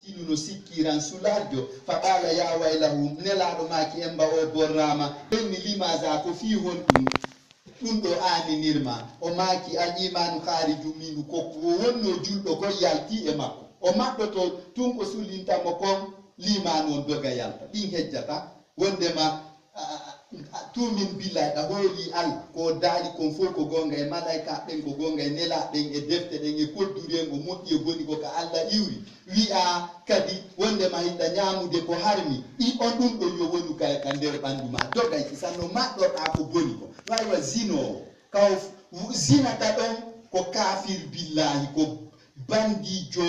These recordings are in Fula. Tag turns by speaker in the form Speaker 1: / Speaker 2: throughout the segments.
Speaker 1: tinuno sikkiran sulajo faqala ya waylahu nelaɗo maki emba o borrama ɓenni limaza ko fi hon ɗum ɗo aninirma o maki al imanu hariju minhu ko wonno julɗo ko yalti e makko o maɗɗoto tun ko sulintamo kon limanu on doga yalta ɗin hejjata wondema tumin billaɗa hooli Allah ko daali kon fof ko gonga e malaika ɓen ko gonga e nelaɗen e defte ɗen e koddurengo moƴƴi e boni ko ka Allah iwri wi'a kadi wondema hiɗɗa ñamude ko harmi i on ɗum ɗo yo wonu ka nder ɓandu ma dogay sanno maɗɗoɗa ko boni ko waywa zinowo kaw zinata ɗon ko kafir billahi ko bandijo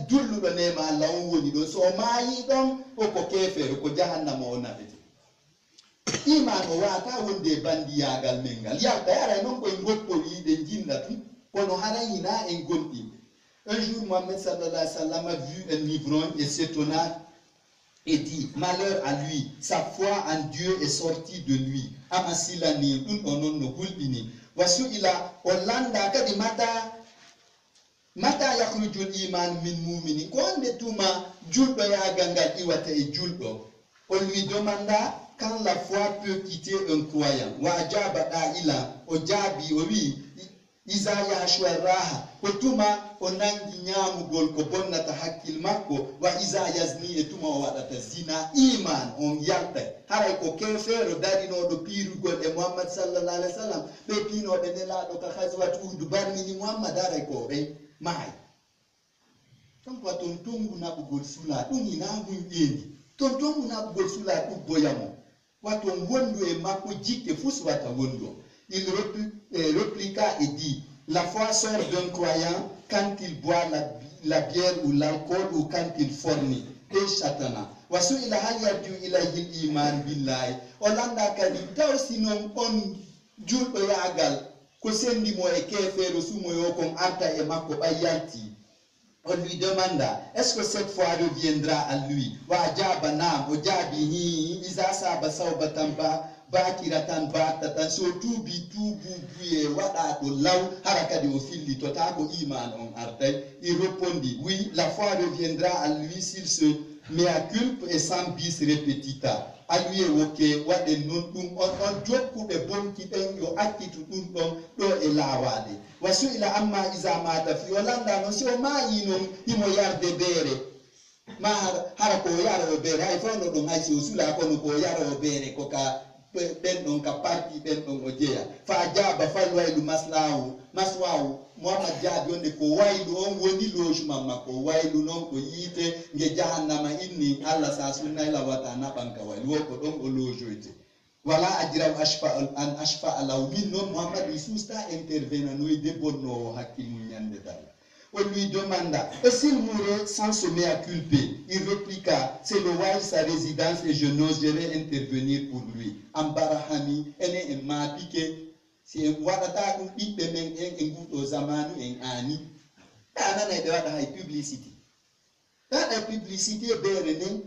Speaker 1: dulluɗo nema Allah on woni ɗon so o maayi ɗon o ko kefere ko jahannama o nafete iman o wata wonde bandiyagal men ngal yalta yara non koye goppol yiɗe jinda tun kono harayina en gonɗi. Un jour Mohammed sallallahu alayhi wa sallam a vu un ivrogne et s'étonna et dit malheur à lui, sa foi en Dieu est sortie de lui. Amasilani ɗum ɗo non no hulɓini wasu ila o landa kadi mata yakhrujul iman min mumini ko onde tuma julɗo yagal ngal iwata e julɗo. On lui demanda quand la foi peut quitter un croyant. Wa ajaba ila o jabi o wi iza yashwa raha ko tuma o nangi ñamugol ko bonnata hakkil makko wa iza yazni e tuma o waɗata zina iman on yalta haray ko kefeero darinoɗo piirugol e Muhammad sallallahu alaihi wa sallam ɓe piinoɓe nelaɗo ka haswat uhdu barmini Muhammad haray ko ɓe mahay ton ko ton tongu naɓugol sula ɗum ina hum ƴeendi ton tongu naɓugol sula ɗum boyamo waton wondu e makko jikke fus wata wondu. Il répliqua et dit la foi sort d'un croyant quand il boit la bière ou l'alcool ou quand il fornique et chatana wasu ila hal yarju ilayhi iman billahi olanda kadi taw sinon on julɗo yagal ko sendimo e kefeero sumoyo kon arta e makko ɓayyalti. On lui demanda, est-ce que cette foi reviendra à lui? Wa ajaba naam, o jaabi ni iza saba sawbatan bakiratan batatan so tuubi buye waɗa ɗo law hara kadi o fillito ta ko iman on artay. Il répondit, oui, la foi reviendra à lui s'il se mea culpa et sans bis repetita. Aluye woke waɗe non ɗum on jokkuɓe bonki ɓen yo accitu ɗum ɗon ɗo e laawade. Wasu ila amma isa mata fi o landa non si o maayi non himo yarde beere ma hara ko yara o beere hay fawno ɗum hay si o sula kono ko yara o beere ko ka ɓen ɗon ka parti ɓen ɗon o jeeya fa jaaba fal waylu maswawu Muhammad jaabi onde ko waylu on woni logement makko waylu noon ko yiite nge jahannama inni Allah sa sunnayla wata naɓanka waylu wo ko ɗon o lojoyte wala ajiraw an ashfa alaw min noon Muhammad i susta intervenanoyde bonnowo hakkil mum ñande dalla. On lui demanda, et s'il mourait sans se mea culper? Il répliqua, c'est le wai sa résidence et je n'oserais intervenir pour lui. Ambarahami ene en ma piqué si en waɗata ɗum ɓiɓɓe men en nguɗo zamanu en ani ɗanana ɗe waɗa hay publicité ɗaɗa publicité beere nden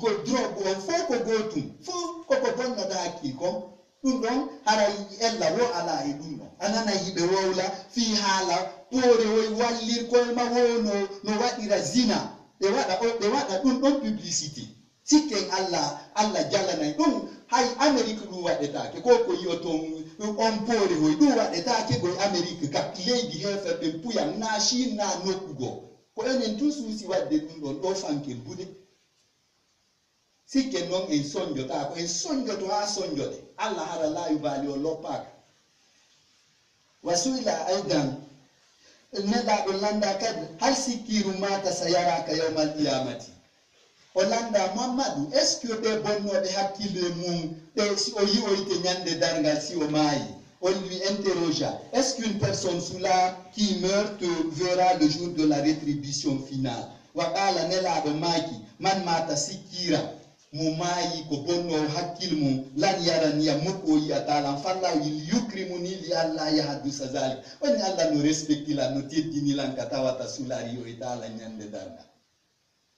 Speaker 1: ko drogue on fof ko gotum fof koko bonnata hakkil kon ɗum ɗon hara ella wo ala e ɗum ɗon anana yiɓe wowla fi haala poore woy wallir koye ma wo no waɗira zina ɓe waɗa ɗum ɗon publicité sikken Allah jallanay ɗum hay Amérique ɗum waɗetake ko ko yiyo ton on poore hoy ɗum waɗetake koye Amérique ka leydi heferɓe puyam na Chine na nokkugo ko enen tun suusi wadde ɗum ɗon ɗo fanken buɗe sikken noon en soñjota ko en soñjoto ha soñjode Allah hara la yubali o loppaka wasuila aidan neɗaɗo landa kadi hal sikkiru mata sa yaraka yawmal qiyamati o landa Muhammadu est ce que ɓe bonnoɓe hakkille mum ɓe si o yiwoyte ñande dargal si o maayi. On lui interrogea, est-ce qu'une personne sous-là qui meurt te verra le jour de la rétribution finale? Waqala nelaɗo maki man mata sikkira mo maayi ko bonno hakkil mum lan yaraniya mokko yiyatalan falla yukrimuni li Allah yahadusa zalik woni Allah no respectila no teddinilan ka tawata sulari yo itala ñande dargal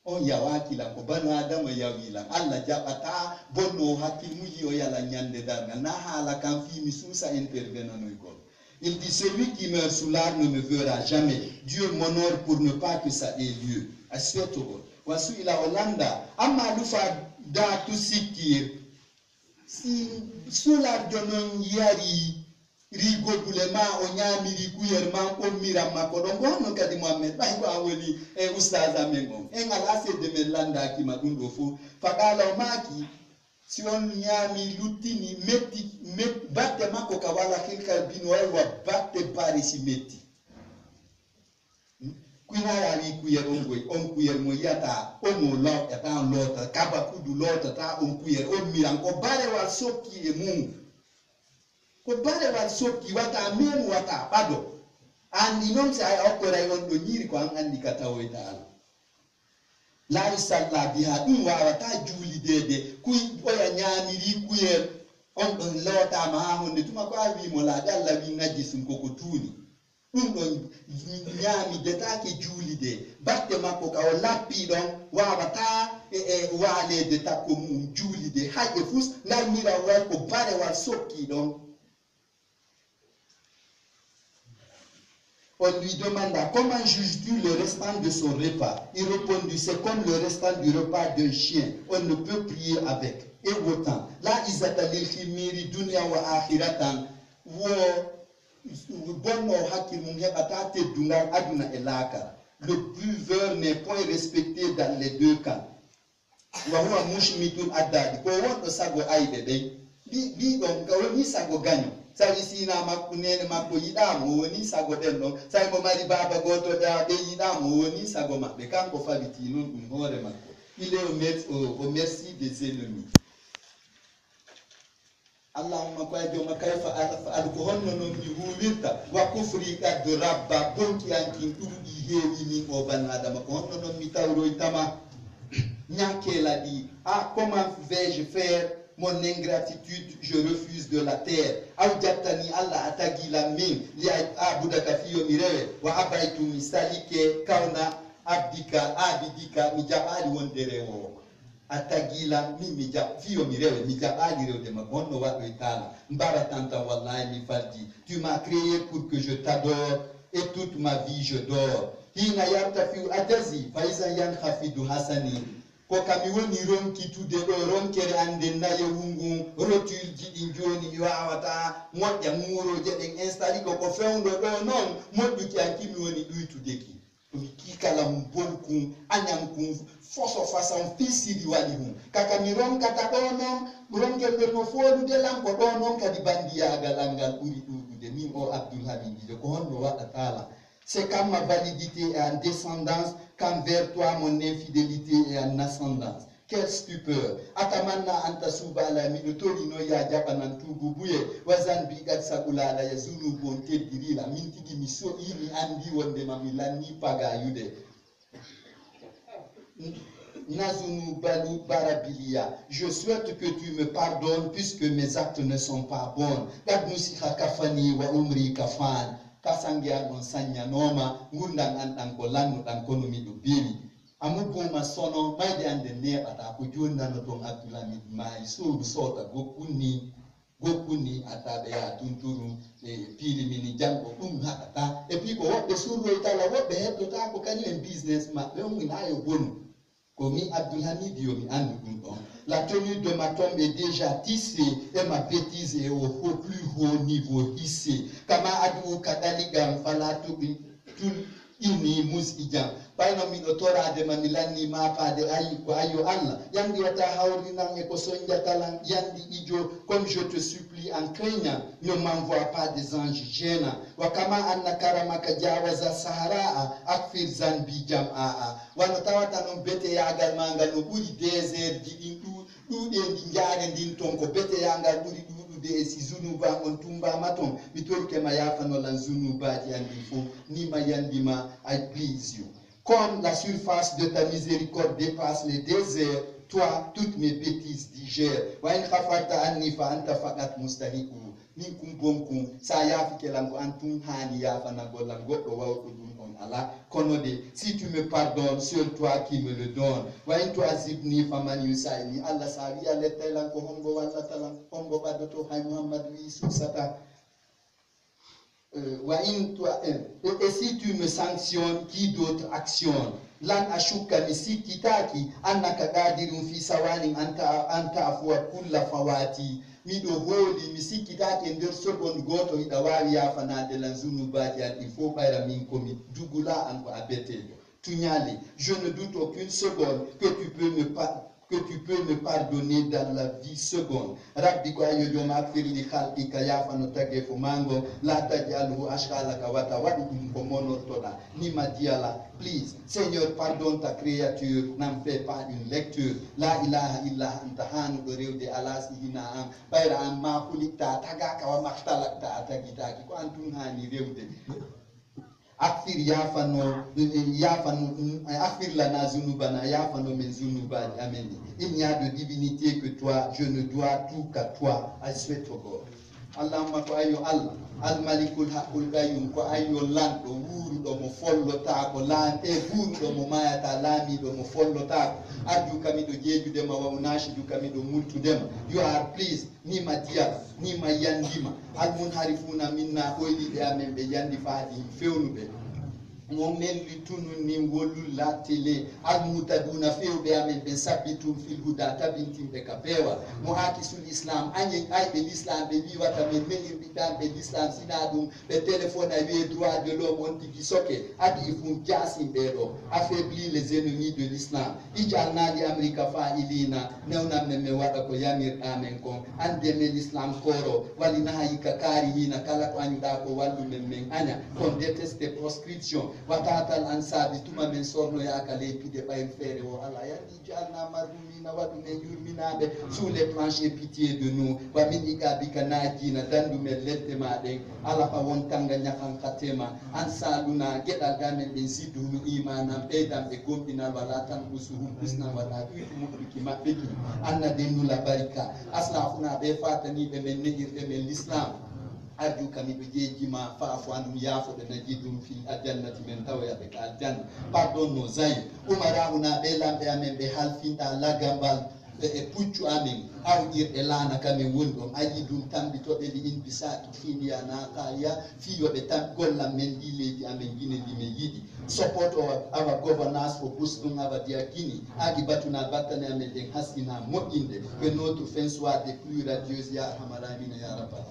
Speaker 1: on yawakilan ko banu adama yawilan Allah jaɓata bonno hakkil muji o yala ñande dargal na haala kan fimi suusa intervenanoygol. Il dit celui qui meurt sous l'arme ne me verra jamais. Dieu m'honore pour ne pas que ça ait lieu. Aspetogol wasu ila Hollanda amma lufa da tu sikir si sular jonon yari rigo bulema o nyamiri kuyer man o mira makodo ngono kadi Muhammad bay ko awoli e ustaza mengo en alase de melanda ki madundo fu fagala maki si on nyami lutini metti batte mako kawala kilka bino wa batte parisi metti kwina ya wi kuyer on kuyer mo yata o mo lo eta lota kaba kudu lota ta on kuyer o mira ko bare wa sokki e mu ko bare wal sokki wata men wata bado andi non sai okora yon do nyiri ko an andi kata o ita la salla biha dum wata juli dede ku oya nyamiri kuyel on don lota ma honde tuma ko awi mo la dalla wi ngaji sun ko ko tuni dum don nyami de take juli de batte makko ka o lappi don wata wale de takko mu juli de haje fus na mira wa ko bare wal sokki don. On lui demanda comment juges-tu le restant de son repas. Il répondit c'est comme le restant du repas d'un chien. On ne peut prier avec. Et autant. Là, ils attendent l'ilkhimiri dunya wa akhiratan. Le buveur n'est point respecté dans les deux camps. Wahua mushmitun adadi. Ko wono sago aibe bi don kawoni sago ganyo. Sabi sina makunene makoyida mo woni sago den no sai mo mari baba goto da be yida mo woni sago mabbe kanko fabiti non dum hore makko. Il est au merci des ennemis. Allahumma kwajoma kayfa alkohol no mi huwirta wa kufri qad rabba bonki ankin dudi hewi min o banada ma ko honno non mi tawro tama nyakela di comment vais-je faire mon ingratitude, je refuse de la terre. Aujatani Allah atagi la min li abudaka fiyo mirewe wa abaitu misalike kauna abidika mijabali wonderewo atagi la min fiyo mirewe mijabali rewe de mabono wa etala mbara tanta wallahi mi faldi tu m'as créé pour que je t'adore et toute ma vie je dors hina yartafiu adazi faiza yankhafidu hasani ko kami woni ronki tude do ronkere ande naye wungu rotul jidi joni wawata modja muro jeden installé ko fewndo do non moddu ki akimi woni duitudeki mi kikala mbonku anyam ku foso façon fisiri wali hum kaka mi ronkata do non ronkel be no fodu de lanko do non kadi bandiya galangal buri dudude min o Abdul Hamid de ko honno wada tala. C'est comme ma validité est en descendance qu'envers toi mon infidélité est en ascendance. Quelle stupeur. Atamanna anta subala minutorino ya japanan tubu buye wazan bigat sagula ya zulu bonte dirila mintigi miso ini andi wonde mamilani paga yude. Nazunu balu barabilia. Je souhaite que tu me pardonnes puisque mes actes ne sont pas bons. Gadnusiha kafani wa umri kafan. Kasangia onsanya noma ngunda an ko lanu dan kono mi do bewi amugo masono mayde ande ne ata ko jonna no ton Abdulhamid mai so sota gokuni atabe ya tunturu e pili mini jango hakata e puis ko wobbe suru itala wobbe heddo ta ko kanyen business ma be mun ayo bonu ko mi Abdulhamid yo mi andu dum don. La tenue de ma tombe est déjà tissée et ma bêtise est au plus haut niveau hissée. Kama adu kadaligam falatu tul ini musijam. Paino minotora de mamilani mapa de ayo Allah. Yandi wata hauri nang eko sonja talang yandi ijo. Comme je te supplie en craignant, ne m'envoie pas des anges gênants. Wakama anna karamaka jawaza sahara akfir zanbi jam'a. Wanatawata non bete ya agal manga no buri désert di ɗuɗe ndi jaade ndin ton ko bete yangal ɓuri ɗuɗude e si zunuba on tumba ton mi torke ma yafanolan zunubaji andi fof ni ma yandima I please you. Comme la surface de ta miséricorde dépasse les déserts, toi toutes mes bêtises digères. Wa in khafarta anni fa anta faqat mustahiqu min kum bonkum sa yafi kelam ko antum hani yafana golan goddo wawdo dum on ala konode. Si tu me pardonnes, seul toi qui me le donne. Wa in tuazibni faman yusaini Allah sabi aletela ko hombo wala talam hombo badoto hay Muhammad wi susata. Et si tu me sanctionnes, qui d'autre actionne? lan ashuka misikitaki annaka qadirun fi sawanin anta afwa kulla fawati miɗo hooli mi sikkitake nder seconde goto hiɗa wawi yafanade lan zunubaji an il faut ɓayra min komi dugula an ko a bettejo tuñali je ne doute aucune seconde que tu peux me pardonner dans la vie seconde. Rabbi ko ayo jom akfiri li khalqika yafano tagge fo mango la tajalhu ashkalaka wa tawadum ko monortoda ni madiala. Please, Seigneur, pardonne ta créature, n'en fais pas une lecture. La ilaha illa anta hanu do rewde alas hina am bayra am ma kulikta tagaka wa makhtalakta tagitaki ko antun hani rewde. Akfir yafano akfir lana zunubana yafano men zunubani amen. Il n'y a de divinité que toi, je ne dois tout qu'à toi. I swear to God. Allahumma ko ayo Allah al-malikul haqqul qayyum ko ayo lanɗo wuruɗo mo follotako lan e wuruɗo mo mayata laamiɗo mo follotako addu kamiɗo jeejudema wawnashidu kamiɗo multudema. You are pleased nima diyala nima yandima almunharifuna minna ɓoyliɓe amen ɓe yandi faadi fewnuɓe mo melli tunu ni wolulla télé almutaduna fewɓe amen ɓe sabbitum fil huda tabintimɓe ka peewa mo akisul islam añen ayɓe l'islam ɓe wiwata men meɗirɓiɗanɓe l'islam sina ɗum ɓe téléphone a wiye droit de l'homme on tigi soke adi fum jasimɓe ɗo affaibli les ennemis de l'islam ijalnaɗi amérique fa'ilina newnan men mi waɗa ko yamirɗamen kon andeme l'islam koro wallina hayika kaari hina kala ko añuɗa ko wallu men aña kon déteste proscription watatal ansabi tuma men sorno yaka lepide ɓayl feere o ala yandi jalna marhumina waɗu men yurminaɓe sous les planches pitié de nous wa min iqabika najina dandumen ledde maɗen ala fa won tanga ñakan katema an saluna gueɗal gamen ɓen siddunu imanam ɓeydan ɓe gomɗinal wala tan usuhum usnan wala ɓuytu moƴƴuki maɓɓe ki annade nula barika aslafuna ɓe fataniɓe men nehirɗe men l'islam arju kamiɓe jeejima faafo andum yaafoɗe najidum fi aljannati men tawoyaɓe ka aljanna pardon nos aïeux umarahuna ɓe lamɓe amen ɓe halfinɗa lagambal e puccu amen awɗirɗe laana kamen woni ɗon ayi ɗum tambitoɓe li in bisaki finiya nakaya fiyoɓe tan gollam men ɗi leydi amen guine ndi men yiɗi support our governance for boosting our dear Guinea agi batuna battane amen ɗen haskina moƴƴinde que notre fin soit des plus radieuses ya arhamar ramina ya rabbal